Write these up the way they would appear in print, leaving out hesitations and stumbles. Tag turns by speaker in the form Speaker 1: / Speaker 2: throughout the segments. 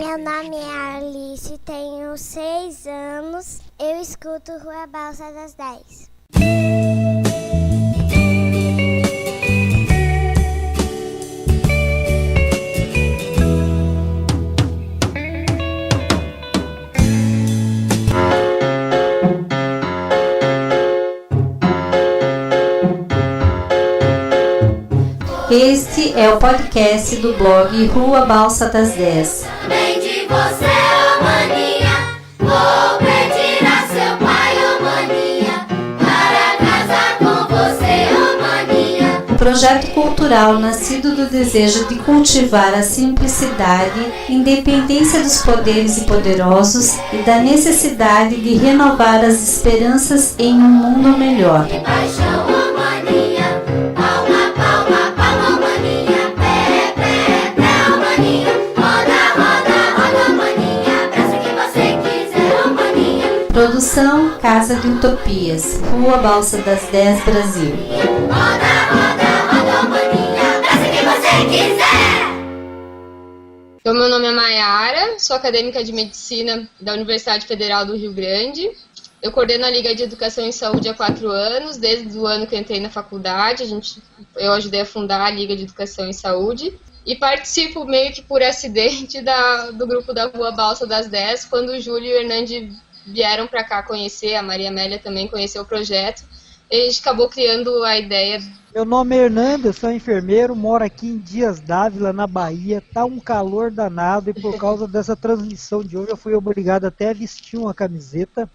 Speaker 1: Meu nome é Alice, tenho 6 anos. Eu escuto Rua Balsa das 10.
Speaker 2: Este é o podcast do blog Rua Balsa das 10.
Speaker 3: Bem de você, ô maninha, vou pedir a seu pai, ô maninha, para casar com você, ô maninha.
Speaker 2: Um projeto cultural nascido do desejo de cultivar a simplicidade, independência dos poderes e poderosos e da necessidade de renovar as esperanças em um mundo melhor.
Speaker 3: Que paixão, ô maninha, palma, palma, palma, ô maninha, pé, pé, pé, ô maninha, roda, roda, roda, ô maninha, abraça o que você quiser, ô maninha.
Speaker 2: Produção Casa de Utopias, Rua Balsa das 10, Brasil.
Speaker 3: Roda, roda, roda, ô maninha, abraça o que você quiser.
Speaker 4: Então, meu nome é Maiara, sou acadêmica de medicina da Universidade Federal do Rio Grande. Eu coordeno a Liga de Educação e Saúde há 4 anos, desde o ano que eu entrei na faculdade. Eu ajudei a fundar a Liga de Educação e Saúde e participo meio que por acidente do grupo da Rua Balsa das 10, quando o Júlio e o Hernande vieram para cá conhecer, a Maria Amélia também conheceu o projeto, e a gente acabou criando a ideia.
Speaker 5: Meu nome é Hernando, eu sou enfermeiro, moro aqui em Dias Dávila, na Bahia. Tá um calor danado e por causa dessa transmissão de hoje eu fui obrigado até a vestir uma camiseta.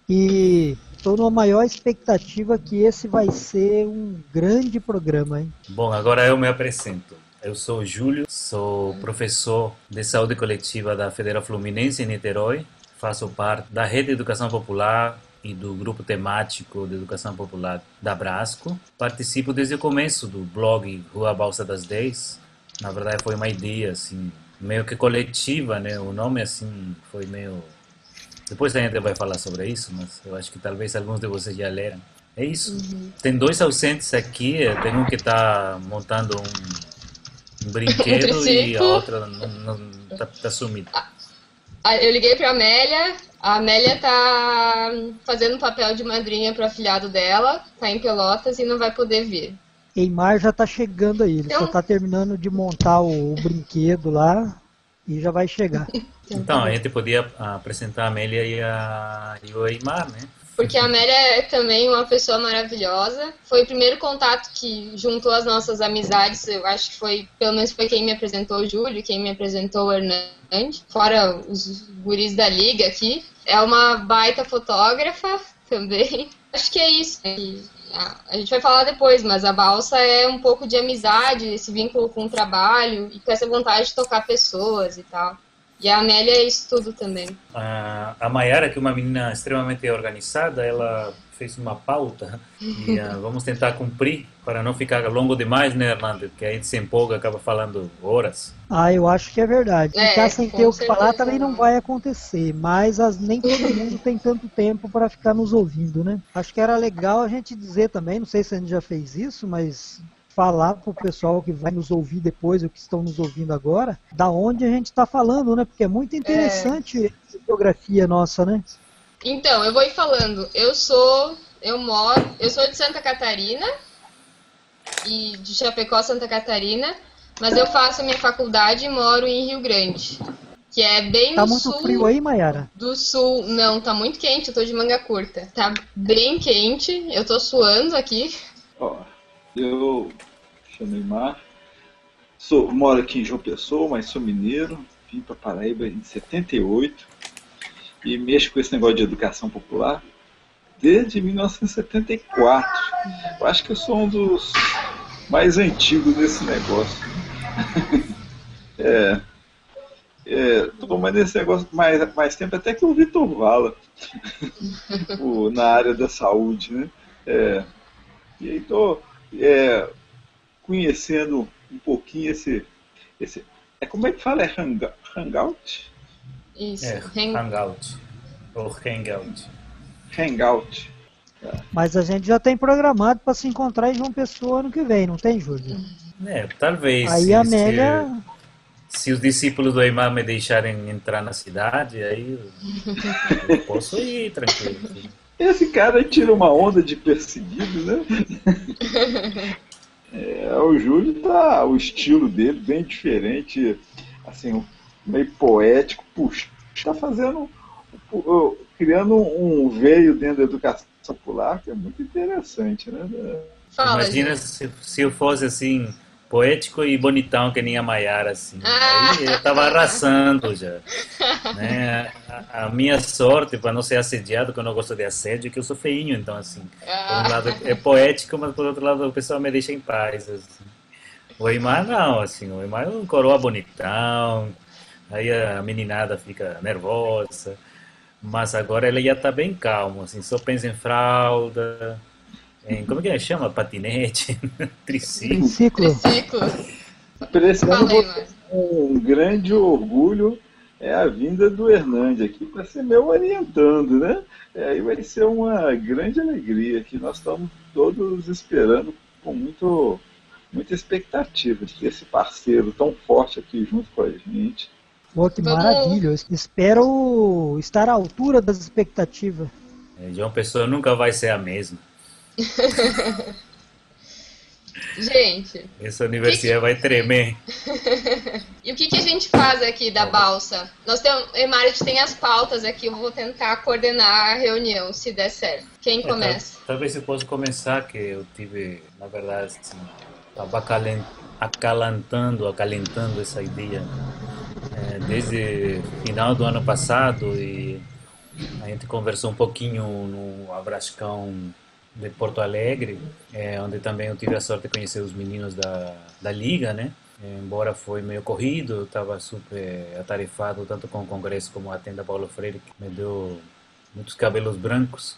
Speaker 5: E estou numa maior expectativa que esse vai ser um grande programa, hein?
Speaker 6: Bom, agora eu me apresento. Eu sou o Júlio, sou professor de saúde coletiva da Federal Fluminense em Niterói. Faço parte da Rede de Educação Popular e do grupo temático de educação popular da Brasco. Participo desde o começo do blog Rua Balsa das 10. Na verdade foi uma ideia assim, meio que coletiva, né? O nome assim foi meio... Depois a gente vai falar sobre isso, mas eu acho que talvez alguns de vocês já leram. É isso. Tem 2 ausentes aqui, tem um que está montando um brinquedo e a outra não tá sumida.
Speaker 4: Eu liguei para a Amélia tá fazendo o papel de madrinha para o afilhado dela, tá em Pelotas e não vai poder vir.
Speaker 5: Eimar já tá chegando aí, ele só tá terminando de montar o brinquedo lá e já vai chegar.
Speaker 6: Então, a gente podia apresentar a Amélia e o Eimar, né?
Speaker 4: Porque a Amélia é também uma pessoa maravilhosa. Foi o primeiro contato que juntou as nossas amizades. Eu acho que pelo menos foi quem me apresentou o Júlio, quem me apresentou o Hernande. Fora os guris da Liga aqui. É uma baita fotógrafa também. Acho que é isso. A gente vai falar depois, mas a balsa é um pouco de amizade, esse vínculo com o trabalho e com essa vontade de tocar pessoas e tal. E a Amélia é isso tudo também.
Speaker 6: A Maiara, que é uma menina extremamente organizada, ela fez uma pauta e vamos tentar cumprir para não ficar longo demais, né, Hernando? Porque a gente se empolga, acaba falando horas.
Speaker 5: Eu acho que é verdade. Ficar sem ter o que falar também não
Speaker 4: não
Speaker 5: vai acontecer, mas nem todo mundo tem tanto tempo para ficar nos ouvindo, né? Acho que era legal a gente dizer também, não sei se a gente já fez isso, mas falar para o pessoal que vai nos ouvir depois, ou que estão nos ouvindo agora, da onde a gente está falando, né? Porque é muito interessante a geografia nossa, né?
Speaker 4: Então, eu vou ir falando. Eu sou de Santa Catarina, e de Chapecó, Santa Catarina, mas eu faço a minha faculdade e moro em Rio Grande, que é bem
Speaker 5: Tá
Speaker 4: no
Speaker 5: muito
Speaker 4: sul
Speaker 5: frio aí, Maiara?
Speaker 4: do sul. Não, tá muito quente, eu tô de manga curta. Tá bem quente, eu tô suando aqui.
Speaker 7: Eu chamo Eimar, moro aqui em João Pessoa, mas sou mineiro, vim para Paraíba em 78 e mexo com esse negócio de educação popular desde 1974. Eu acho que eu sou um dos mais antigos desse negócio. Tô mais nesse negócio mais tempo até que o Vitor Vala, na área da saúde, né? E aí tô conhecendo um pouquinho esse como é que fala? É hangout?
Speaker 4: Isso,
Speaker 6: Hangout. Ou Hangout.
Speaker 7: Hangout.
Speaker 5: Mas a gente já tem programado para se encontrar em João Pessoa ano que vem, não tem, Júlio?
Speaker 6: Talvez.
Speaker 5: Aí a Amélia...
Speaker 6: se os discípulos do Eimar me deixarem entrar na cidade, aí eu posso ir tranquilo. Assim.
Speaker 7: Esse cara tira uma onda de perseguido, né? O Júlio tá, o estilo dele bem diferente, assim, meio poético, puxa, tá fazendo, criando um veio dentro da educação popular que é muito interessante, né?
Speaker 4: Fala,
Speaker 6: Imagina
Speaker 4: gente.
Speaker 6: se eu fosse assim, poético e bonitão que nem a Maiara, assim. Aí eu tava arrasando já. Né? A minha sorte, para não ser assediado, que eu não gosto de assédio, é que eu sou feinho, então assim, por um lado é poético, mas por outro lado o pessoal me deixa em paz. Assim. O Eimar não, assim, o Eimar é um coroa bonitão, aí a meninada fica nervosa, mas agora ele já tá bem calmo, assim, só pensa em fralda, em, como que ele chama? Patinete, triciclo.
Speaker 5: Triciclo.
Speaker 4: Triciclo.
Speaker 7: Para esse ano,
Speaker 4: Fala aí, Márcio.
Speaker 7: um grande orgulho é a vinda do Hernande aqui para ser meu orientando, né? Aí vai ser uma grande alegria que nós estamos todos esperando com muita expectativa de ter esse parceiro tão forte aqui junto com a gente.
Speaker 5: Pô, que
Speaker 4: Vamos-
Speaker 5: maravilha. Eu espero estar à altura das expectativas.
Speaker 6: João Pessoa nunca vai ser a mesma.
Speaker 4: Gente,
Speaker 6: Essa universidade vai tremer.
Speaker 4: e o que a gente faz aqui da balsa? Nós temos, Emarit tem as pautas aqui, eu vou tentar coordenar a reunião, se der certo. Quem começa?
Speaker 6: Talvez eu possa começar, que eu tive, na verdade, assim, estava acalentando essa ideia desde final do ano passado e a gente conversou um pouquinho no Abrascão de Porto Alegre, onde também eu tive a sorte de conhecer os meninos da Liga, né? Embora foi meio corrido, eu estava super atarefado tanto com o congresso como a tenda Paulo Freire, que me deu muitos cabelos brancos.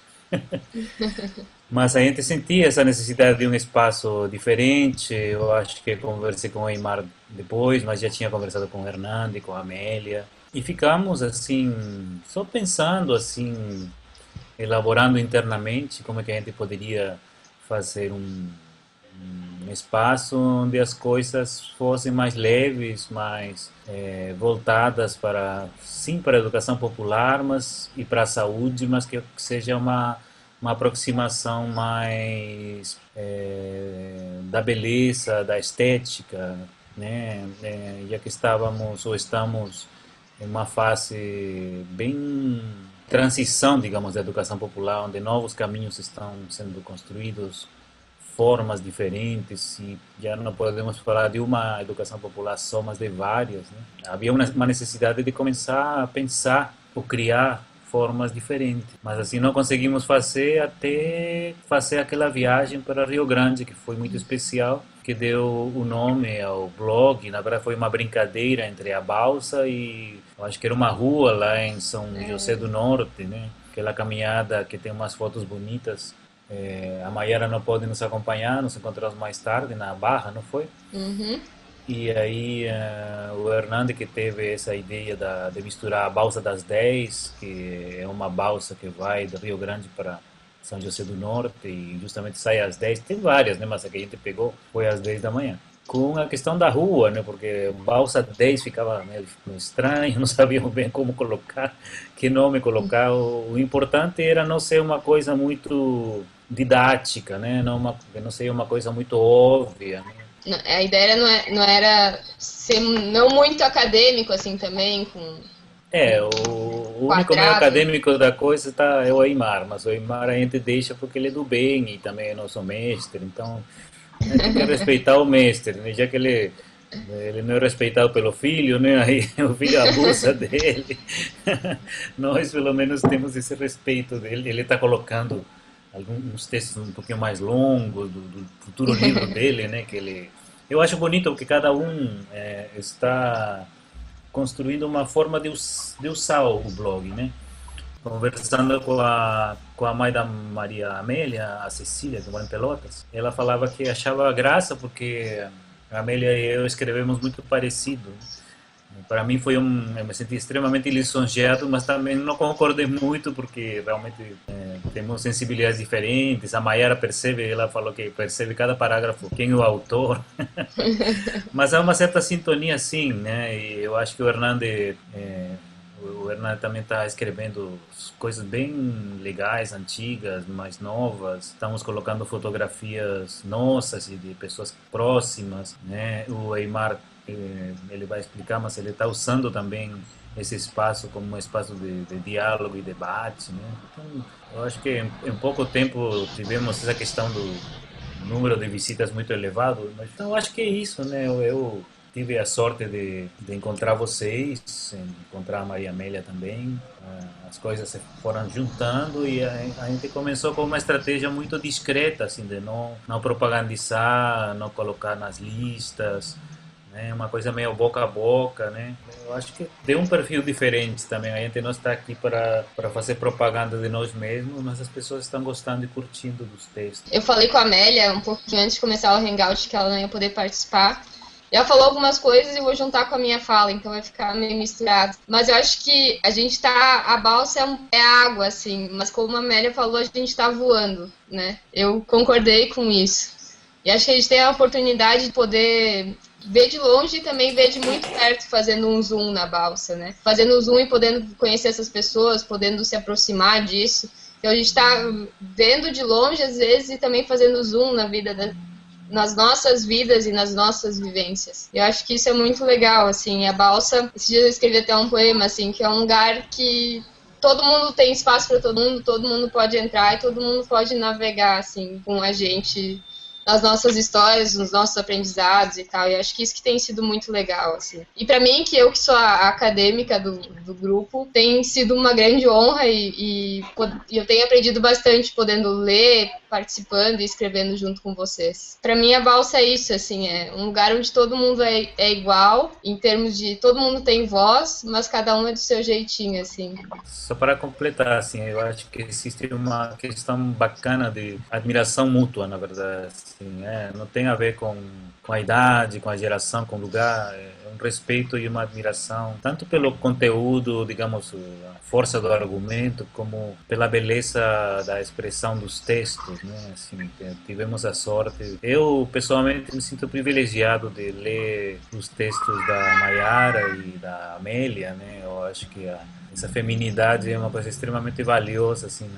Speaker 6: Mas a gente sentia essa necessidade de um espaço diferente. Eu acho que conversei com o Eimar depois, mas já tinha conversado com o Hernande, com a Amélia. E ficamos assim, só pensando assim, elaborando internamente como é que a gente poderia fazer um espaço onde as coisas fossem mais leves, mais voltadas para, sim, para a educação popular, mas e para a saúde, mas que seja uma aproximação mais da beleza, da estética, né? Já que estávamos ou estamos em uma fase bem transição, digamos, da educação popular, onde novos caminhos estão sendo construídos, formas diferentes, e já não podemos falar de uma educação popular só, mas de várias, né? Havia uma necessidade de começar a pensar ou criar formas diferentes, mas assim não conseguimos fazer até fazer aquela viagem para Rio Grande, que foi muito especial, que deu o nome ao blog. Na verdade foi uma brincadeira entre a balsa e eu acho que era uma rua lá em São José do Norte, né? Aquela caminhada que tem umas fotos bonitas. A Maiara não pode nos acompanhar, nos encontramos mais tarde na Barra, não foi?
Speaker 4: Uhum.
Speaker 6: E aí o Hernande que teve essa ideia de misturar a balsa das 10, que é uma balsa que vai do Rio Grande para São José do Norte e justamente sai às 10, tem várias, né, mas a que a gente pegou foi às 10 da manhã. Com a questão da rua, né, porque balsa 10 ficava meio estranho, não sabíamos bem como colocar, que nome colocar. O importante era não ser uma coisa muito didática, né, não ser uma coisa muito óbvia, né.
Speaker 4: A ideia não era ser não muito acadêmico assim também, com
Speaker 6: O único meio
Speaker 4: quadrado.
Speaker 6: acadêmico da coisa é o Eimar, mas o Eimar a gente deixa porque ele é do bem e também é nosso mestre, então a gente tem que respeitar o mestre, né? Já que ele não é respeitado pelo filho, né? Aí o filho abusa dele. Nós pelo menos temos esse respeito dele. Ele está colocando alguns textos um pouquinho mais longos do futuro livro dele, né? Eu acho bonito porque cada um está construindo uma forma de usar o blog, né? Conversando com a mãe da Maria Amélia, a Cecília, que mora em Pelotas, ela falava que achava graça porque a Amélia e eu escrevemos muito parecido, né? Para mim foi eu me senti extremamente lisonjeado, mas também não concordei muito porque realmente temos sensibilidades diferentes. A Mayara percebe, ela falou que percebe cada parágrafo quem é o autor, mas há uma certa sintonia sim, né? E eu acho que o Hernande também está escrevendo coisas bem legais, antigas, mais novas. Estamos colocando fotografias nossas e de pessoas próximas, né? O Eimar, ele vai explicar, mas ele está usando também esse espaço como um espaço de diálogo e debate, né? Então, eu acho que em pouco tempo tivemos essa questão do número de visitas muito elevado, mas então eu acho que é isso, né? Eu tive a sorte de encontrar vocês, encontrar a Maria Amélia também. As coisas se foram juntando e a gente começou com uma estratégia muito discreta, assim, de não propagandizar, não colocar nas listas, né? Uma coisa meio boca a boca, né? Eu acho que deu um perfil diferente também. A gente não está aqui para fazer propaganda de nós mesmos, mas as pessoas estão gostando e curtindo dos textos.
Speaker 4: Eu falei com a Amélia um pouquinho antes de começar o Hangout que ela não ia poder participar. Ela falou algumas coisas e vou juntar com a minha fala, então vai ficar meio misturado. Mas eu acho que a balsa é água, assim, mas como a Amélia falou, a gente tá voando, né? Eu concordei com isso. E acho que a gente tem a oportunidade de poder ver de longe e também ver de muito perto, fazendo um zoom na balsa, né? Fazendo um zoom e podendo conhecer essas pessoas, podendo se aproximar disso. Então a gente tá vendo de longe, às vezes, e também fazendo zoom nas nossas vidas e nas nossas vivências. Eu acho que isso é muito legal, assim. A balsa, esses dias eu escrevi até um poema, assim, que é um lugar que todo mundo tem espaço para todo mundo pode entrar e todo mundo pode navegar, assim, com a gente nas nossas histórias, nos nossos aprendizados e tal. E acho que isso que tem sido muito legal, assim. E para mim, que eu que sou a acadêmica do grupo, tem sido uma grande honra e eu tenho aprendido bastante podendo ler, participando e escrevendo junto com vocês. Para mim, a balsa é isso, assim, é um lugar onde todo mundo é igual, em termos de todo mundo tem voz, mas cada um é do seu jeitinho, assim.
Speaker 6: Só para completar, assim, eu acho que existe uma questão bacana de admiração mútua, na verdade, assim, não tem a ver com a idade, com a geração, com o lugar, é um respeito e uma admiração, tanto pelo conteúdo, digamos, a força do argumento, como pela beleza da expressão dos textos, né? Assim, tivemos a sorte. Eu, pessoalmente, me sinto privilegiado de ler os textos da Mayara e da Amélia, né? Eu acho que essa feminidade é uma coisa extremamente valiosa, assim,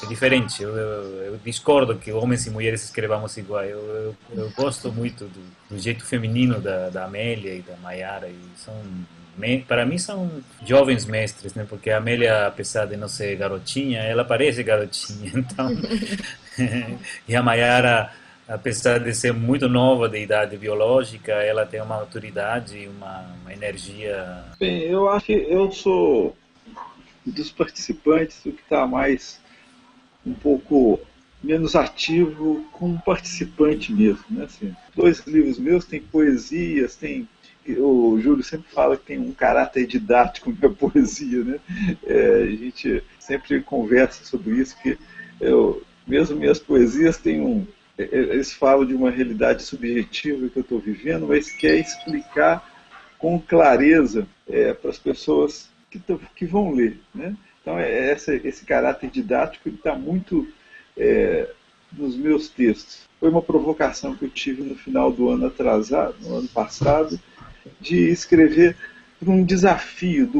Speaker 6: é diferente. Eu discordo que homens e mulheres escrevamos igual. Eu gosto muito do jeito feminino da Amélia e da Mayara, e para mim são jovens mestres, né? Porque a Amélia, apesar de não ser garotinha, ela parece garotinha, então e a Mayara, apesar de ser muito nova de idade biológica, ela tem uma maturidade e uma energia.
Speaker 7: Bem, eu acho que eu sou dos participantes o que está mais um pouco menos ativo como participante mesmo, né? Assim, 2 livros meus tem poesias, o Júlio sempre fala que tem um caráter didático na poesia, né? A gente sempre conversa sobre isso, que mesmo minhas poesias têm eles falam de uma realidade subjetiva que eu estou vivendo, mas quer explicar com clareza para as pessoas que vão ler, né? Então esse caráter didático está muito nos meus textos. Foi uma provocação que eu tive no final do ano no ano passado, de escrever para um desafio.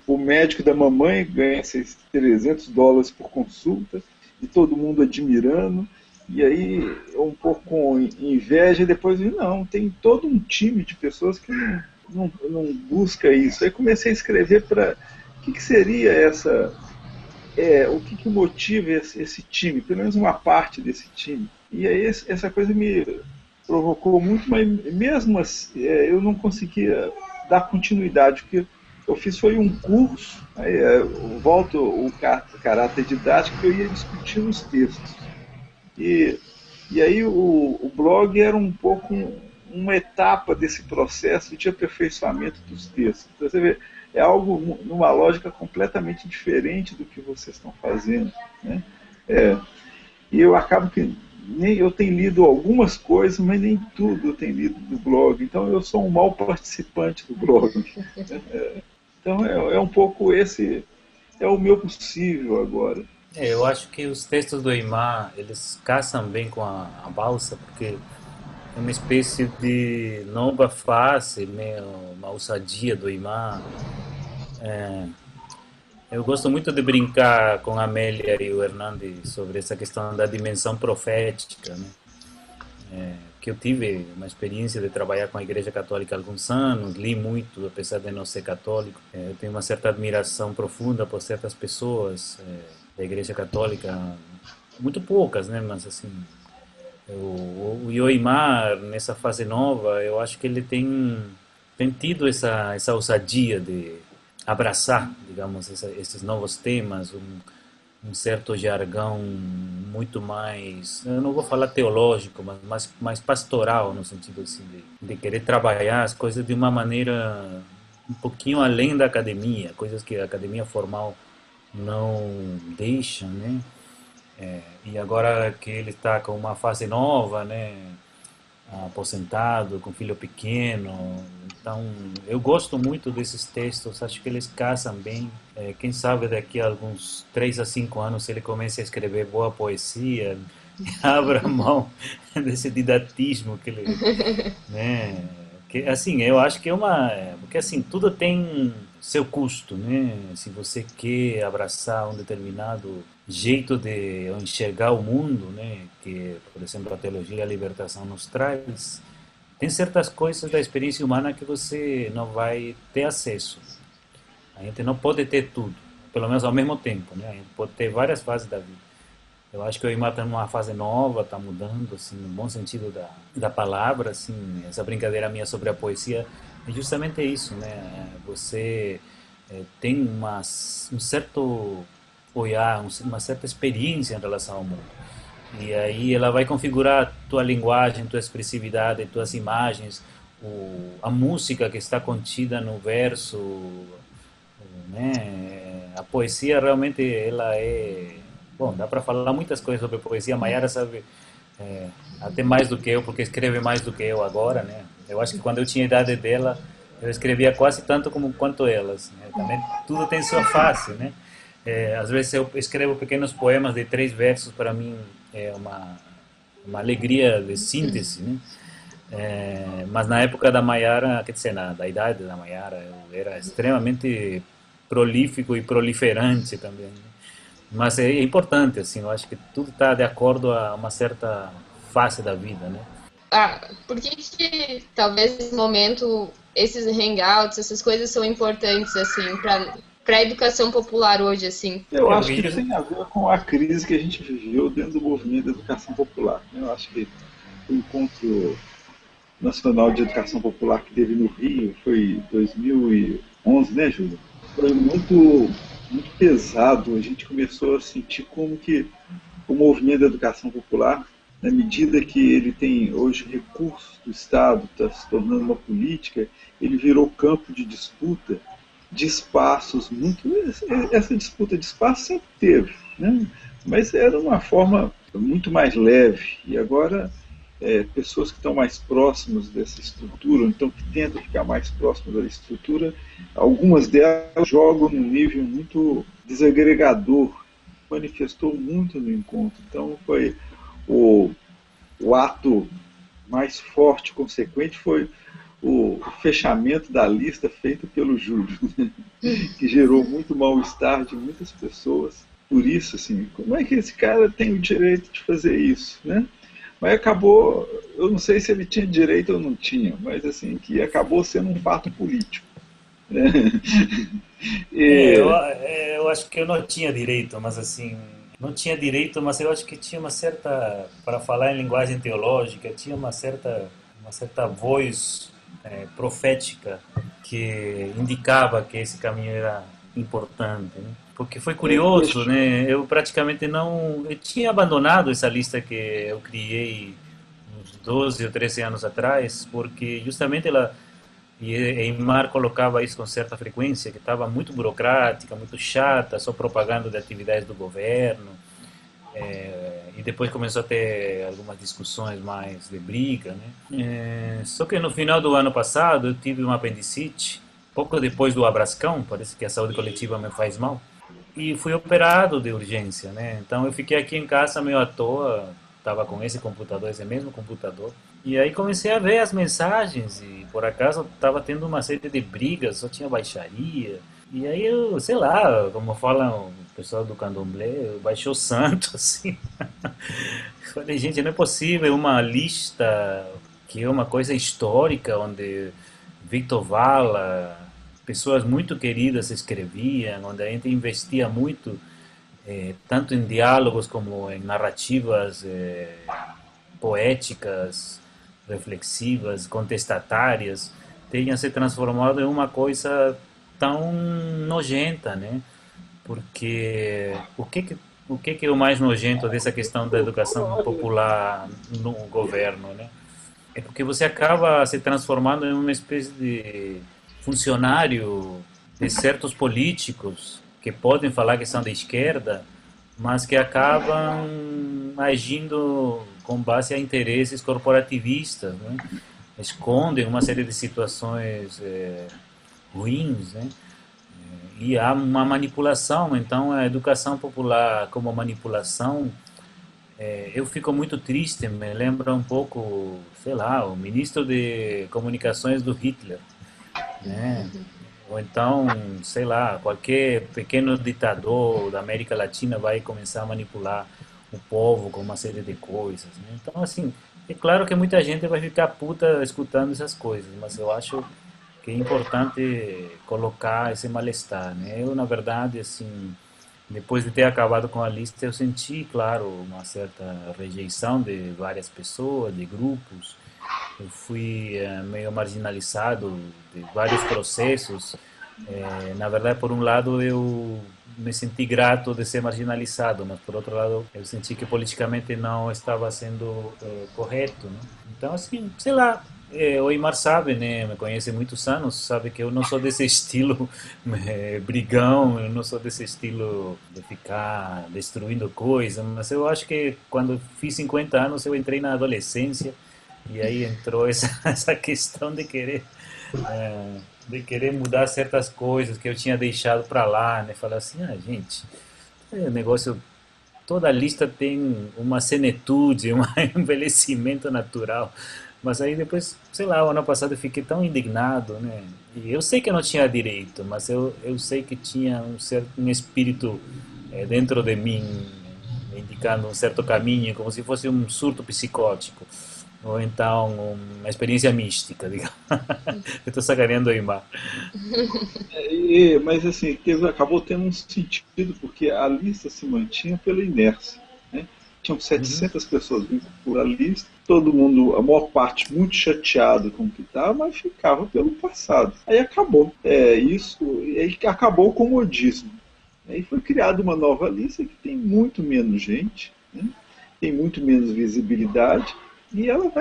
Speaker 7: O médico da mamãe ganha $300 por consulta, e todo mundo admirando, e aí um pouco com inveja, e depois não, tem todo um time de pessoas que não busca isso. Aí comecei a escrever para o que seria o que motiva esse time, pelo menos uma parte desse time. E aí essa coisa me provocou muito, mas mesmo assim, eu não conseguia dar continuidade. O que eu fiz foi um curso, aí volto o caráter didático, que eu ia discutindo os textos. E aí o blog era um pouco uma etapa desse processo de aperfeiçoamento dos textos. Então, você vê, é algo numa lógica completamente diferente do que vocês estão fazendo, né? E eu acabo que nem eu tenho lido algumas coisas, mas nem tudo eu tenho lido do blog. Então eu sou um mau participante do blog. Então é um pouco esse, é o meu possível agora.
Speaker 6: Eu acho que os textos do Eymar, eles casam bem com a balsa, porque é uma espécie de nova fase, meio uma ousadia do Eymar. Eu gosto muito de brincar com a Amélia e o Hernande sobre essa questão da dimensão profética, né? Que eu tive uma experiência de trabalhar com a Igreja Católica há alguns anos, li muito, apesar de não ser católico. Eu tenho uma certa admiração profunda por certas pessoas da Igreja Católica, muito poucas, né? Mas assim, o Eymar, nessa fase nova, eu acho que ele tem tido essa ousadia de abraçar, digamos, esses novos temas, um certo jargão muito mais, eu não vou falar teológico, mas mais pastoral, no sentido assim, de querer trabalhar as coisas de uma maneira um pouquinho além da academia, coisas que a academia formal não deixa, né? E agora que ele está com uma fase nova, né? Aposentado, com filho pequeno. Então, eu gosto muito desses textos, acho que eles casam bem. Quem sabe daqui a alguns 3 a 5 anos ele comece a escrever boa poesia, abra mão desse didatismo que ele, né? Que, assim, eu acho que porque assim, tudo tem seu custo, né? Se você quer abraçar um determinado jeito de enxergar o mundo, né? Que, por exemplo, a teologia e a libertação nos traz, tem certas coisas da experiência humana que você não vai ter acesso. A gente não pode ter tudo, pelo menos ao mesmo tempo, né? A gente pode ter várias fases da vida. Eu acho que o Eymar está numa fase nova, está mudando, assim, no bom sentido da palavra, assim, essa brincadeira minha sobre a poesia é justamente isso, né? Você tem um certo olhar, uma certa experiência em relação ao mundo. E aí ela vai configurar tua linguagem, tua expressividade, tuas imagens, a música que está contida no verso, né? A poesia realmente ela é... Bom, dá para falar muitas coisas sobre poesia. A Mayara sabe até mais do que eu, porque escreve mais do que eu agora, né? Eu acho que quando eu tinha a idade dela, eu escrevia quase tanto quanto elas, né? Também tudo tem sua face, né? Às vezes eu escrevo pequenos poemas de 3 versos, para mim é uma alegria de síntese, né? Mas na época da Mayara, quer dizer, da idade da Mayara, eu era extremamente prolífico e proliferante também, né? Mas é importante, assim, eu acho que tudo está de acordo a uma certa fase da vida, né?
Speaker 4: Por que talvez nesse momento esses hangouts, essas coisas são importantes, assim, para a educação popular hoje, assim?
Speaker 7: Eu acho que tem a ver com a crise que a gente viveu dentro do movimento da educação popular. Eu acho que o Encontro Nacional de Educação Popular que teve no Rio foi 2011, né, Júlio? Foi muito pesado. A gente começou a sentir como que o movimento da educação popular, na medida que ele tem hoje recursos do Estado, está se tornando uma política, ele virou campo de disputa de espaços muito... Essa disputa de espaço sempre teve, né? Mas era uma forma muito mais leve. E agora, pessoas que estão mais próximas dessa estrutura, então que tentam ficar mais próximas da estrutura, algumas delas jogam num nível muito desagregador, manifestou muito no encontro. Então foi o ato mais forte, consequente, foi o fechamento da lista feita pelo Júlio, que gerou muito mal-estar de muitas pessoas. Por isso, assim, como é que esse cara tem o direito de fazer isso, né? Mas acabou, eu não sei se ele tinha direito ou não tinha, mas assim, que acabou sendo um fato político. Né?
Speaker 6: Eu acho que eu não tinha direito, mas assim, não tinha direito, mas eu acho que tinha uma certa, para falar em linguagem teológica, tinha uma certa voz profética que indicava que esse caminho era importante, né? Porque foi curioso, né? Eu praticamente eu tinha abandonado essa lista que eu criei uns 12 ou 13 anos atrás, porque justamente Eymar colocava isso com certa frequência, que estava muito burocrática, muito chata, só propaganda de atividades do governo. e depois começou a ter algumas discussões mais de briga, né? Só que no final do ano passado eu tive uma apendicite, pouco depois do abrascão, parece que a saúde coletiva me faz mal, e fui operado de urgência, né? Então eu fiquei aqui em casa meio à toa, estava com esse computador, esse mesmo computador, e aí comecei a ver as mensagens e por acaso estava tendo uma série de brigas, só tinha baixaria. E aí eu, sei lá, como falam o pessoal do candomblé, eu baixei o santo, assim. Falei, gente, não é possível uma lista que é uma coisa histórica, onde Victor Vala, pessoas muito queridas escreviam, onde a gente investia muito, tanto em diálogos como em narrativas poéticas, reflexivas, contestatárias, tenha se transformado em uma coisa tão nojenta, né? Porque o que é o mais nojento dessa questão da educação popular no governo, né? É porque você acaba se transformando em uma espécie de funcionário de certos políticos que podem falar que são de esquerda, mas que acabam agindo com base a interesses corporativistas, né? Escondem uma série de situações ruins, né? E há uma manipulação, então a educação popular como manipulação, eu fico muito triste, me lembra um pouco, sei lá, o ministro de comunicações do Hitler, né? Ou então, sei lá, qualquer pequeno ditador da América Latina vai começar a manipular o povo com uma série de coisas, né? Então, assim, é claro que muita gente vai ficar puta escutando essas coisas, mas eu acho que é importante colocar esse mal-estar, né? Eu, na verdade, assim, depois de ter acabado com a lista, eu senti, claro, uma certa rejeição de várias pessoas, de grupos. Eu fui meio marginalizado de vários processos. Na verdade, por um lado, eu me senti grato de ser marginalizado, mas por outro lado, eu senti que politicamente não estava sendo correto, né? Então, assim, sei lá, o Imar sabe, né? Me conhece há muitos anos, sabe que eu não sou desse estilo brigão, eu não sou desse estilo de ficar destruindo coisas, mas eu acho que quando fiz 50 anos eu entrei na adolescência e aí entrou essa questão de querer mudar certas coisas que eu tinha deixado para lá, né? Falar assim, gente, o negócio, toda lista tem uma senitude, um envelhecimento natural. Mas aí depois, sei lá, o ano passado eu fiquei tão indignado, né? E eu sei que eu não tinha direito, mas eu sei que tinha um espírito dentro de mim, me indicando um certo caminho, como se fosse um surto psicótico. Ou então uma experiência mística, digamos. Eu estou sacaneando o Imar.
Speaker 7: Mas assim, acabou tendo um sentido, porque a lista se mantinha pela inércia, né? Tinham 700 pessoas vindo por a lista, todo mundo, a maior parte, muito chateado com o que estava, mas ficava pelo passado. Aí acabou. Aí acabou o comodismo. Aí foi criada uma nova lista que tem muito menos gente, né? Tem muito menos visibilidade, e ela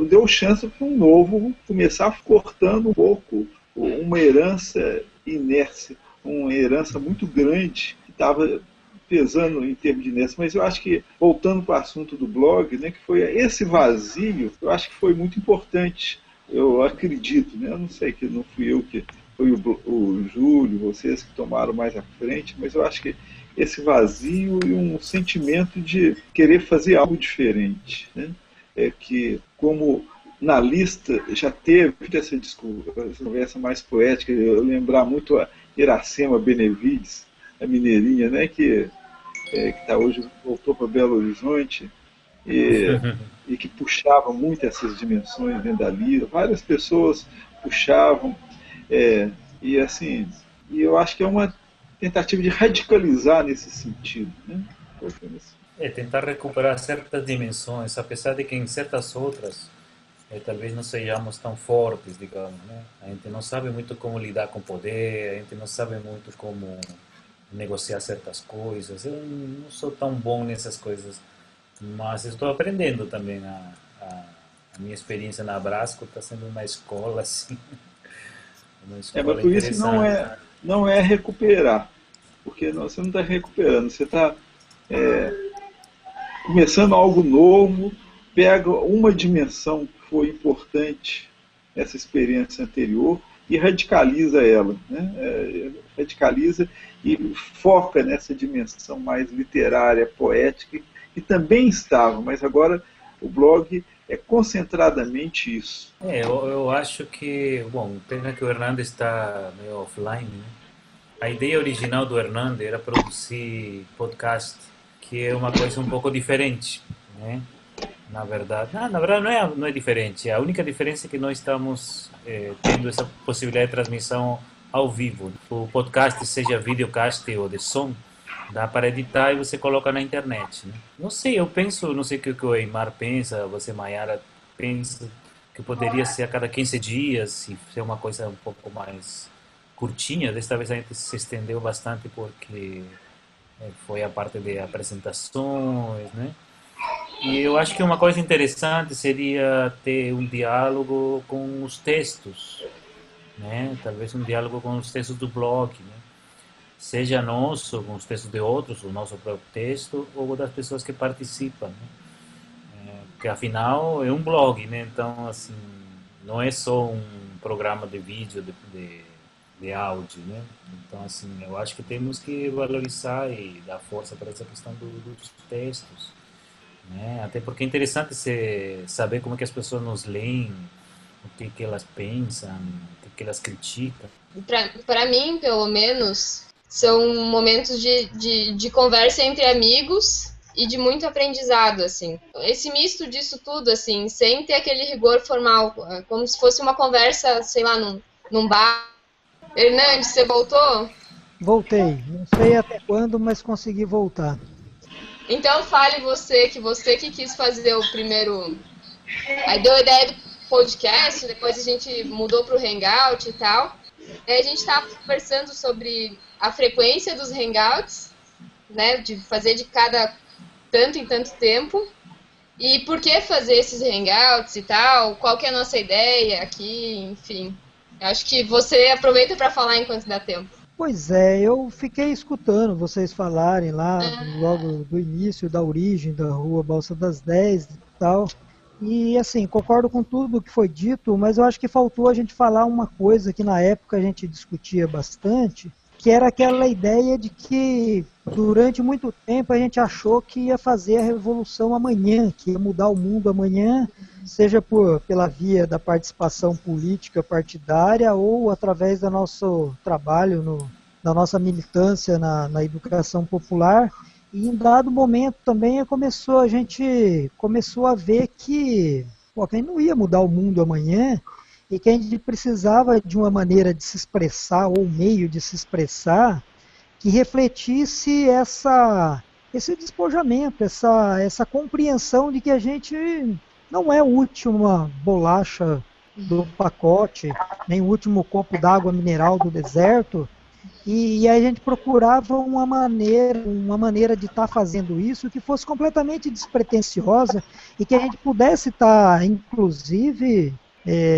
Speaker 7: deu chance para um novo começar cortando um pouco uma herança inércia, uma herança muito grande que estava pesando em termos de inércia. Mas eu acho que, voltando para o assunto do blog, né, que foi esse vazio, eu acho que foi muito importante. Eu acredito, né, eu não sei, que não fui eu, que foi o Júlio, vocês que tomaram mais à frente, mas eu acho que esse vazio e um sentimento de querer fazer algo diferente, né? Que, como na lista já teve essa conversa mais poética, eu lembrar muito a Iracema Benevides, a mineirinha, né, que hoje voltou para Belo Horizonte, e que puxava muito essas dimensões dentro da lira. Várias pessoas puxavam, e assim, e eu acho que é uma tentativa de radicalizar nesse sentido, né?
Speaker 6: Tentar recuperar certas dimensões, apesar de que em certas outras talvez não sejamos tão fortes, digamos, né? A gente não sabe muito como lidar com o poder, a gente não sabe muito como negociar certas coisas. Eu não sou tão bom nessas coisas, mas estou aprendendo também. A minha experiência na Abrasco está sendo uma escola, assim, uma escola
Speaker 7: mas por isso não é recuperar, porque você não está recuperando, você está começando algo novo, pega uma dimensão que foi importante nessa experiência anterior e radicaliza ela, né? Radicaliza e foca nessa dimensão mais literária, poética, que também estava, mas agora o blog é concentradamente isso.
Speaker 6: Eu acho que, bom, pena que o Hernando está meio offline, né? A ideia original do Hernando era produzir podcast, que é uma coisa um pouco diferente, né? Na verdade não é diferente. A única diferença é que nós estamos tendo essa possibilidade de transmissão ao vivo. O podcast, seja videocast ou de som, dá para editar e você coloca na internet, né? Não sei, eu penso, não sei o que o Eimar pensa, você, Mayara, pensa que poderia ser a cada 15 dias e ser uma coisa um pouco mais curtinha. Desta vez a gente se estendeu bastante porque foi a parte de apresentações, né? E eu acho que uma coisa interessante seria ter um diálogo com os textos, né? Talvez um diálogo com os textos do blog, né? Seja nosso, com os textos de outros, o nosso próprio texto, ou das pessoas que participam, né? Porque afinal é um blog, né? Então, assim, não é só um programa de vídeo, de áudio, né? Então, assim, eu acho que temos que valorizar e dar força para essa questão dos textos, né? Até porque é interessante saber como é que as pessoas nos leem, o que elas pensam, o que elas criticam.
Speaker 4: Para mim, pelo menos, são momentos de conversa entre amigos e de muito aprendizado, assim. Esse misto disso tudo, assim, sem ter aquele rigor formal, como se fosse uma conversa, sei lá, num bar. Hernandes, você voltou?
Speaker 5: Voltei. Não sei até quando, mas consegui voltar.
Speaker 4: Então fale você que quis fazer o primeiro... Aí deu a ideia do podcast, depois a gente mudou para o Hangout e tal. Aí a gente estava conversando sobre a frequência dos Hangouts, né, de fazer de cada tanto em tanto tempo. E por que fazer esses Hangouts e tal, qual que é a nossa ideia aqui, enfim. Acho que você aproveita para falar enquanto dá tempo.
Speaker 5: Pois é, eu fiquei escutando vocês falarem lá, logo do início, da origem da Rua Balsa das 10 e tal. E assim, concordo com tudo que foi dito, mas eu acho que faltou a gente falar uma coisa que na época a gente discutia bastante, que era aquela ideia de que durante muito tempo a gente achou que ia fazer a revolução amanhã, que ia mudar o mundo amanhã, seja pela via da participação política partidária ou através do nosso trabalho, da nossa militância na educação popular. E em dado momento também a gente começou a ver que a gente não ia mudar o mundo amanhã e que a gente precisava de uma maneira de se expressar ou meio de se expressar que refletisse esse despojamento, essa compreensão de que a gente não é a última bolacha do pacote, nem o último copo d'água mineral do deserto. E a gente procurava uma maneira de estar fazendo isso que fosse completamente despretensiosa e que a gente pudesse estar, inclusive,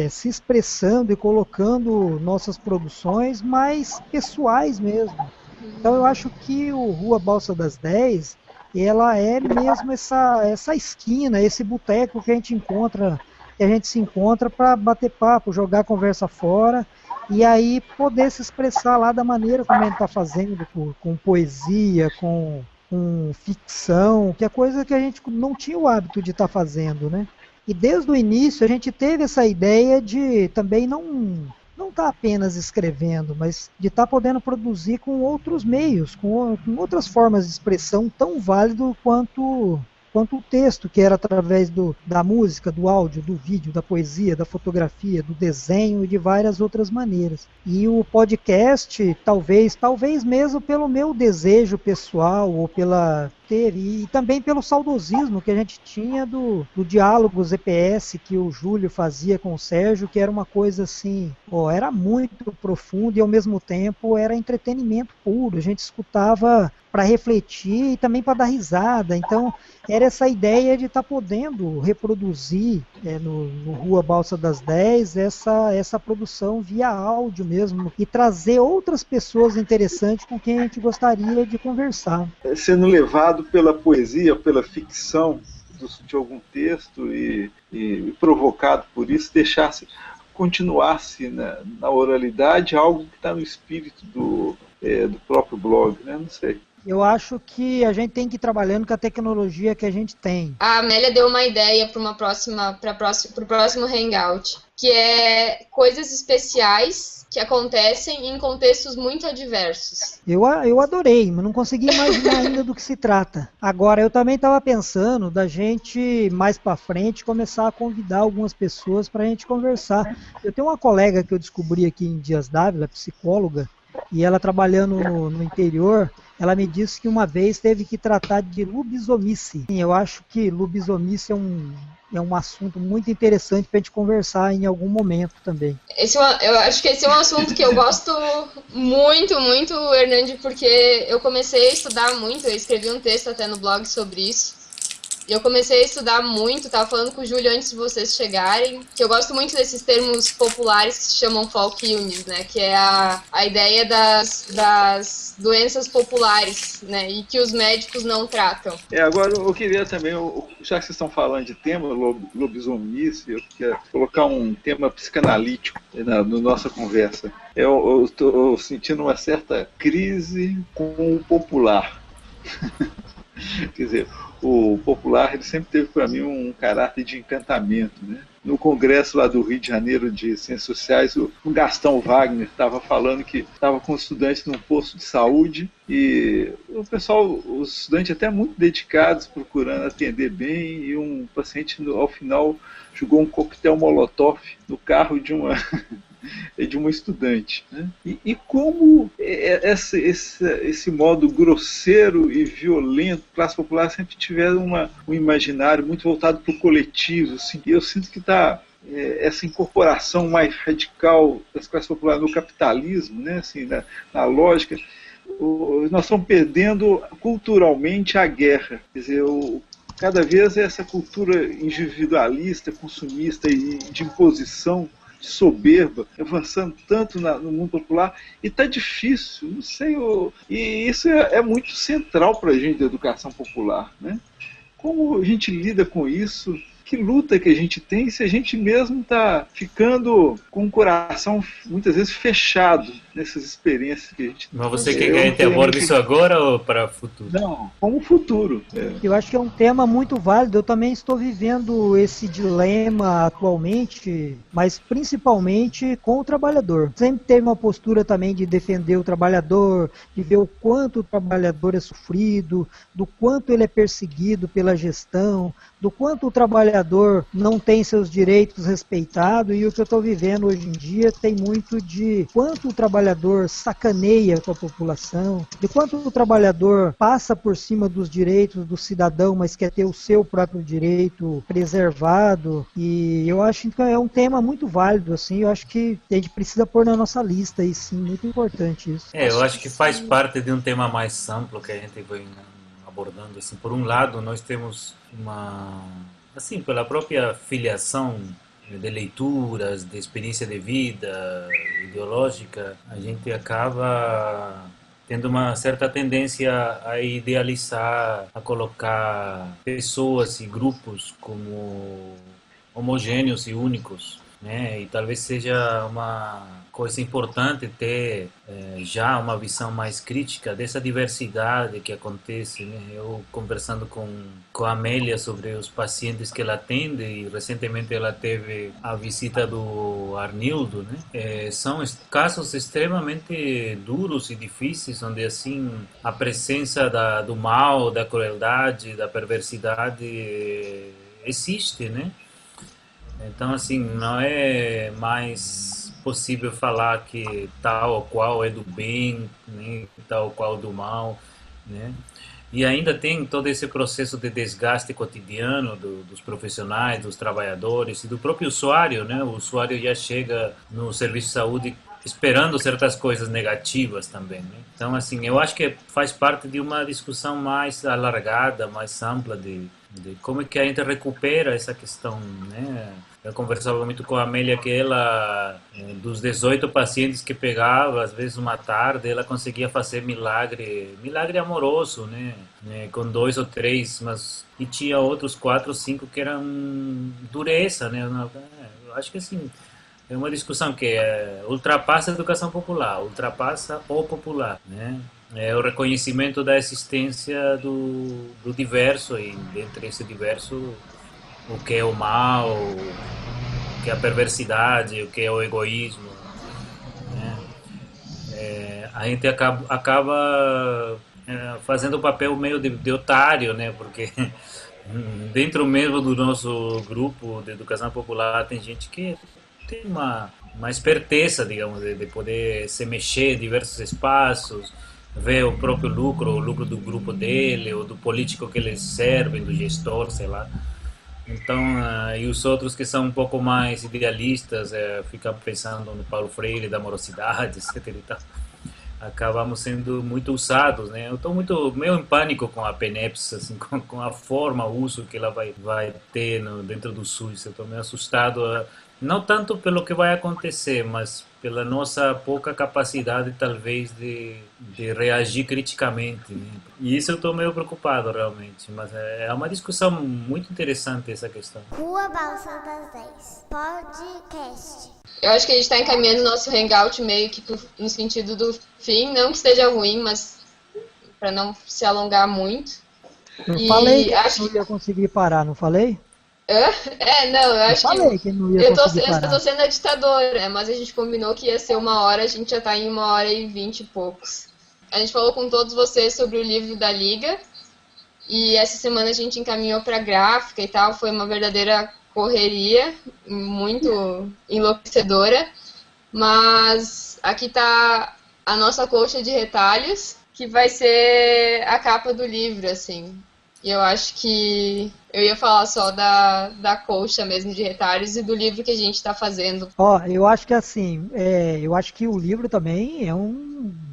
Speaker 5: se expressando e colocando nossas produções mais pessoais mesmo. Então eu acho que o Rua Balsa das 10, ela é mesmo essa esquina, esse boteco que a gente se encontra para bater papo, jogar a conversa fora, e aí poder se expressar lá da maneira como a gente está fazendo, com poesia, com ficção, que é coisa que a gente não tinha o hábito de estar fazendo, né? E desde o início a gente teve essa ideia de também não estar apenas escrevendo, mas de estar podendo produzir com outros meios, com outras formas de expressão tão válido quanto o texto, que era através da música, do áudio, do vídeo, da poesia, da fotografia, do desenho e de várias outras maneiras. E o podcast, talvez mesmo pelo meu desejo pessoal, ou e também pelo saudosismo que a gente tinha do diálogo ZPS que o Júlio fazia com o Sérgio, que era uma coisa assim, era muito profundo e ao mesmo tempo era entretenimento puro. A gente escutava para refletir e também para dar risada. Então era essa ideia de estar podendo reproduzir no Rua Balsa das 10 essa produção via áudio mesmo e trazer outras pessoas interessantes com quem a gente gostaria de conversar.
Speaker 7: Sendo levado pela poesia, pela ficção de algum texto e provocado por isso, continuasse na oralidade algo que está no espírito do próprio blog, né? Não sei.
Speaker 5: Eu acho que a gente tem que ir trabalhando com a tecnologia que a gente tem.
Speaker 4: A Amélia deu uma ideia para o próximo Hangout, que é coisas especiais que acontecem em contextos muito adversos.
Speaker 5: Eu adorei, mas não consegui imaginar ainda do que se trata. Agora, eu também estava pensando da gente, mais para frente, começar a convidar algumas pessoas para a gente conversar. Eu tenho uma colega que eu descobri aqui em Dias Dávila, psicóloga, e ela trabalhando no interior, ela me disse que uma vez teve que tratar de lobisomice. Eu acho que lobisomice é um assunto muito interessante para a gente conversar em algum momento também.
Speaker 4: Eu acho que esse é um assunto que eu gosto muito, muito, Hernande, porque eu comecei a estudar muito, eu escrevi um texto até no blog sobre isso. E eu comecei a estudar muito, estava falando com o Júlio antes de vocês chegarem, que eu gosto muito desses termos populares que se chamam folk illness, né? Que é a ideia das doenças populares, né? E que os médicos não tratam.
Speaker 7: Agora eu queria também, já que vocês estão falando de tema lobisomice, eu queria colocar um tema psicanalítico na nossa conversa. Eu estou sentindo uma certa crise com o popular. Quer dizer, o popular ele sempre teve para mim um caráter de encantamento, né? No congresso lá do Rio de Janeiro de Ciências Sociais, o Gastão Wagner estava falando que estava com estudantes num posto de saúde e o pessoal, os estudantes até muito dedicados, procurando atender bem, e um paciente ao final jogou um coquetel molotov no carro de uma estudante, né? E como esse modo grosseiro e violento, classe popular sempre tiveram um imaginário muito voltado para o coletivo, assim, e eu sinto que está essa incorporação mais radical das classes populares no capitalismo, né, assim, na lógica, nós estamos perdendo culturalmente a guerra. Quer dizer, cada vez essa cultura individualista, consumista e de imposição, soberba, avançando tanto no mundo popular, e está difícil, não sei, e isso é muito central para a gente da educação popular, né? Como a gente lida com isso? Que luta que a gente tem se a gente mesmo está ficando com o coração muitas vezes fechado nessas experiências que a gente tem.
Speaker 6: Mas você quer que a gente aborde isso agora ou para o futuro?
Speaker 7: Não, como futuro.
Speaker 5: Eu acho que é um tema muito válido. Eu também estou vivendo esse dilema atualmente, mas principalmente com o trabalhador. Sempre teve uma postura também de defender o trabalhador, de ver o quanto o trabalhador é sofrido, do quanto ele é perseguido pela gestão, do quanto o trabalhador não tem seus direitos respeitados, e o que eu estou vivendo hoje em dia tem muito de quanto o trabalhador sacaneia com a população, de quanto o trabalhador passa por cima dos direitos do cidadão, mas quer ter o seu próprio direito preservado. E eu acho que é um tema muito válido, assim, eu acho que a gente precisa pôr na nossa lista, e sim, muito importante isso.
Speaker 6: Eu acho que faz parte de um tema mais amplo que a gente vai abordando. Assim, por um lado, nós temos assim, pela própria filiação de leituras, de experiência de vida, ideológica, a gente acaba tendo uma certa tendência a idealizar, a colocar pessoas e grupos como homogêneos e únicos, né? E talvez seja uma coisa importante ter já uma visão mais crítica dessa diversidade que acontece, né? Eu conversando com a Amélia sobre os pacientes que ela atende, e recentemente ela teve a visita do Arnildo, né? São casos extremamente duros e difíceis, onde assim a presença do mal, da crueldade, da perversidade existe, né? Então, assim, não é mais possível falar que tal ou qual é do bem, né, tal ou qual do mal, né? E ainda tem todo esse processo de desgaste cotidiano dos profissionais, dos trabalhadores e do próprio usuário, né? O usuário já chega no serviço de saúde esperando certas coisas negativas também, né? Então, assim, eu acho que faz parte de uma discussão mais alargada, mais ampla de de como é que a gente recupera essa questão, né? Eu conversava muito com a Amélia que ela, dos 18 pacientes que pegava, às vezes uma tarde, ela conseguia fazer milagre amoroso, né? Com 2 ou 3, mas e tinha outros 4 ou 5 que eram dureza, né? Eu acho que assim, é uma discussão que ultrapassa a educação popular, ultrapassa o popular, né? É o reconhecimento da existência do diverso e entre esse diverso o que é o mal, o que é a perversidade, o que é o egoísmo, né? A gente acaba fazendo o papel meio de otário, né? Porque dentro mesmo do nosso grupo de educação popular tem gente que tem uma esperteza, digamos, de poder se mexer em diversos espaços, ver o próprio lucro, o lucro do grupo dele, ou do político que eles servem, do gestor, sei lá. Então, e os outros que são um pouco mais idealistas, ficam pensando no Paulo Freire, da morosidade, etc. E tal. Acabamos sendo muito usados, né? Eu estou meio em pânico com a PENEPS, assim, com a forma, o uso que ela vai ter dentro do SUS. Eu estou meio assustado, não tanto pelo que vai acontecer, mas pela nossa pouca capacidade, talvez, de reagir criticamente, né? E isso eu estou meio preocupado, realmente. Mas é uma discussão muito interessante, essa questão.
Speaker 1: Rua Balsa das 10. Podcast.
Speaker 4: Eu acho que a gente está encaminhando o nosso hangout meio que no sentido do fim, não que esteja ruim, mas para não se alongar muito.
Speaker 5: Não falei que não ia conseguir parar, não falei?
Speaker 4: Não, eu acho
Speaker 5: que não ia conseguir parar.
Speaker 4: Eu tô sendo a ditadora, mas a gente combinou que ia ser 1 hora, a gente já tá em 1h20 e poucos. A gente falou com todos vocês sobre o livro da Liga, e essa semana a gente encaminhou para gráfica e tal, foi uma verdadeira correria, muito enlouquecedora, mas aqui tá a nossa colcha de retalhos, que vai ser a capa do livro, assim. E eu acho que eu ia falar só da colcha mesmo de retalhos e do livro que a gente está fazendo.
Speaker 5: Eu acho que assim, eu acho que o livro também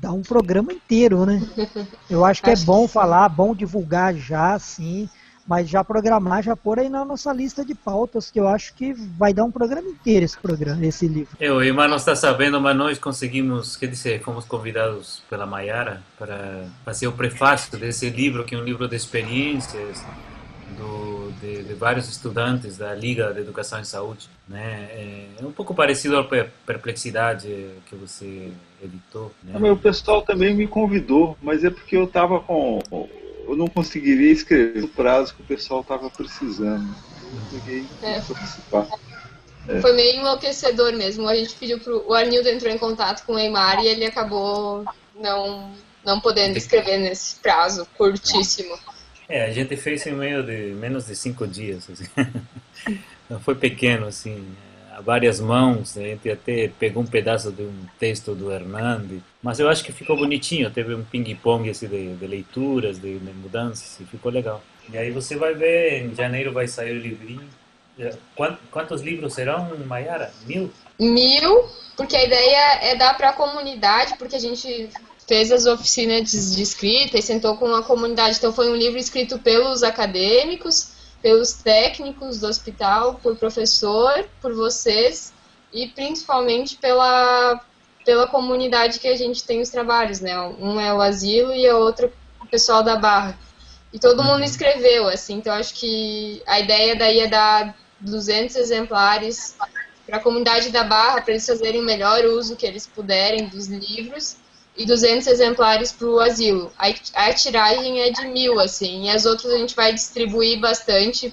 Speaker 5: dá um programa inteiro, né? Eu acho que é bom falar, bom divulgar já, sim, mas já programar, já pôr aí na nossa lista de pautas, que eu acho que vai dar um programa inteiro esse livro.
Speaker 6: O irmão não está sabendo, mas nós conseguimos, fomos convidados pela Mayara para fazer o prefácio desse livro, que é um livro de experiências de vários estudantes da Liga de Educação e Saúde, né? É um pouco parecido à Perplexidade que você editou, né?
Speaker 7: O pessoal também me convidou, mas é porque eu não conseguiria escrever no prazo que o pessoal estava precisando. Não peguei participar.
Speaker 4: Foi meio enlouquecedor mesmo. A gente pediu o Arnildo entrou em contato com o Eymar e ele acabou não podendo escrever nesse prazo curtíssimo.
Speaker 6: A gente fez em menos de 5 dias, assim. Não foi pequeno, assim, a várias mãos. A gente até pegou um pedaço de um texto do Hernandes, mas eu acho que ficou bonitinho. Teve um ping-pong assim, de leituras, de mudanças, e ficou legal. E aí você vai ver, em janeiro vai sair o livrinho. Quantos livros serão, Mayara? 1000?
Speaker 4: 1000, porque a ideia é dar para a comunidade, porque a gente fez as oficinas de escrita e sentou com a comunidade. Então foi um livro escrito pelos acadêmicos, pelos técnicos do hospital, por professor, por vocês e principalmente pela comunidade que a gente tem os trabalhos, né? Um é o asilo e a outra o pessoal da Barra. E todo mundo escreveu, assim, então acho que a ideia daí é dar 200 exemplares para a comunidade da Barra, para eles fazerem o melhor uso que eles puderem dos livros, e 200 exemplares para o asilo. A tiragem é de 1000, assim, e as outras a gente vai distribuir bastante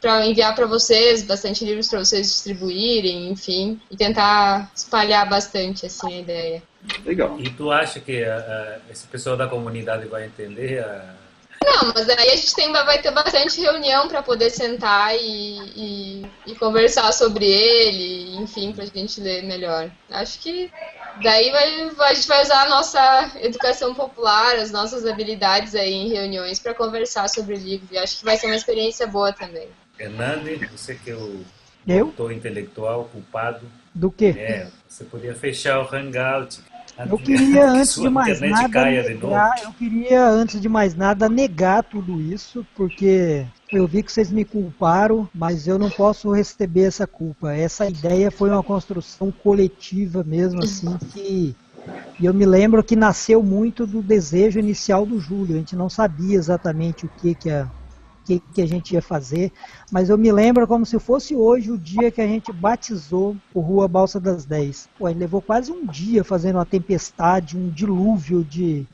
Speaker 4: para enviar para vocês, bastante livros para vocês distribuírem, enfim, e tentar espalhar bastante, assim, a ideia.
Speaker 7: Legal.
Speaker 6: E tu acha que esse pessoal da comunidade vai entender
Speaker 4: Não, mas aí a gente vai ter bastante reunião para poder sentar e conversar sobre ele, enfim, para a gente ler melhor. Acho que daí a gente vai usar a nossa educação popular, as nossas habilidades aí em reuniões para conversar sobre o livro. E acho que vai ser uma experiência boa também.
Speaker 6: Hernandes, você que é o
Speaker 5: Eu?
Speaker 6: intelectual culpado.
Speaker 5: Do quê?
Speaker 6: Você podia fechar o Hangout.
Speaker 5: Eu queria, antes
Speaker 6: sua
Speaker 5: de mais
Speaker 6: internet
Speaker 5: nada,
Speaker 6: caia de novo.
Speaker 5: negar tudo isso, porque Eu vi que vocês me culparam, mas eu não posso receber essa culpa. Essa ideia foi uma construção coletiva mesmo, assim, e eu me lembro que nasceu muito do desejo inicial do Júlio. A gente não sabia exatamente o que a gente ia fazer, mas eu me lembro como se fosse hoje o dia que a gente batizou o Rua Balsa das 10. Pô, ele levou quase um dia fazendo uma tempestade, um dilúvio de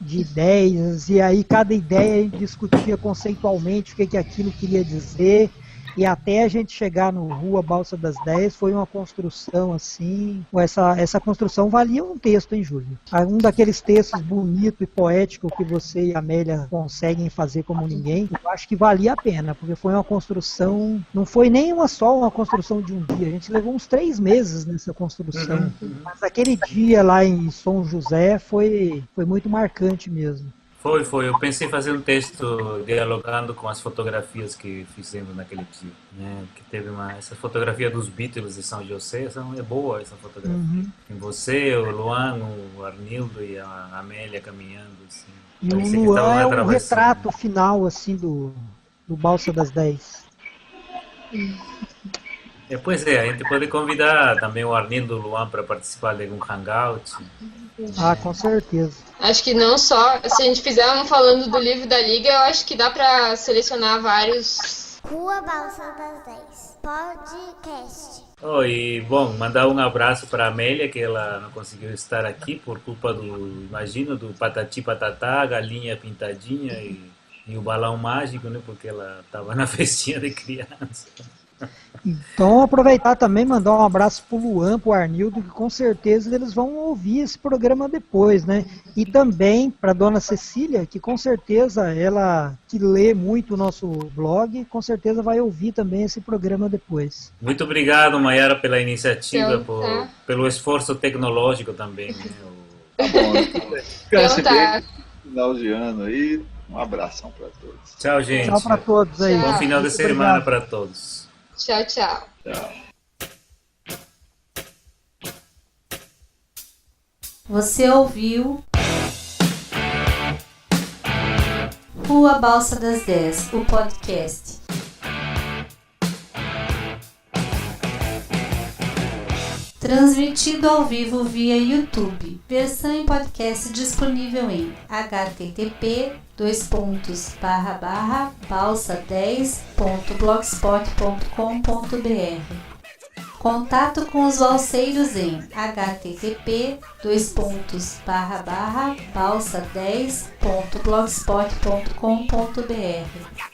Speaker 5: ideias, e aí cada ideia a gente discutia conceitualmente o que aquilo queria dizer, e até a gente chegar no Rua Balsa das 10 foi uma construção assim. Essa construção valia um texto, hein, Júlio? Um daqueles textos bonito e poético que você e a Amélia conseguem fazer como ninguém, eu acho que valia a pena, porque foi uma construção, não foi nem só uma construção de um dia, a gente levou uns 3 meses nessa construção, mas aquele dia lá em São José foi muito marcante mesmo.
Speaker 6: Foi. Eu pensei em fazer um texto dialogando com as fotografias que fizemos naquele dia, né? Que teve essa fotografia dos Beatles de São José, é boa essa fotografia. Tem você, o Luan, o Arnildo e a Amélia caminhando, assim.
Speaker 5: E
Speaker 6: Parecia
Speaker 5: o
Speaker 6: que estavam
Speaker 5: Luan é o
Speaker 6: atravessando.
Speaker 5: retrato final, assim, do Balsa das 10.
Speaker 6: Pois é, a gente pode convidar também o Arnildo e o Luan para participar de algum hangout.
Speaker 5: Ah, com certeza.
Speaker 4: Acho que não só, se a gente fizer um falando do livro da Liga, eu acho que dá pra selecionar vários.
Speaker 1: Rua Balsa das 10. Podcast.
Speaker 6: E bom, mandar um abraço para a Amélia, que ela não conseguiu estar aqui por culpa do Patati Patatá, a galinha pintadinha e o balão mágico, né? Porque ela estava na festinha de criança.
Speaker 5: Então, aproveitar também e mandar um abraço pro Luan, pro Arnildo, que com certeza eles vão ouvir esse programa depois, né? E também para dona Cecília, que com certeza ela que lê muito o nosso blog, com certeza vai ouvir também esse programa depois.
Speaker 6: Muito obrigado, Mayara, pela iniciativa, pelo esforço tecnológico também. Né?
Speaker 7: Tá bom.
Speaker 4: Então tá.
Speaker 7: Final de ano aí. Um abração para todos.
Speaker 6: Tchau, gente.
Speaker 5: Tchau para todos aí.
Speaker 6: Bom final de semana para todos.
Speaker 4: Tchau, tchau.
Speaker 7: Tchau.
Speaker 2: Você ouviu Rua Balsa das 10, o podcast. Transmitido ao vivo via YouTube. Versão em podcast disponível em http://balsa10.blogspot.com.br. Contato com os valseiros em http://balsa10.blogspot.com.br.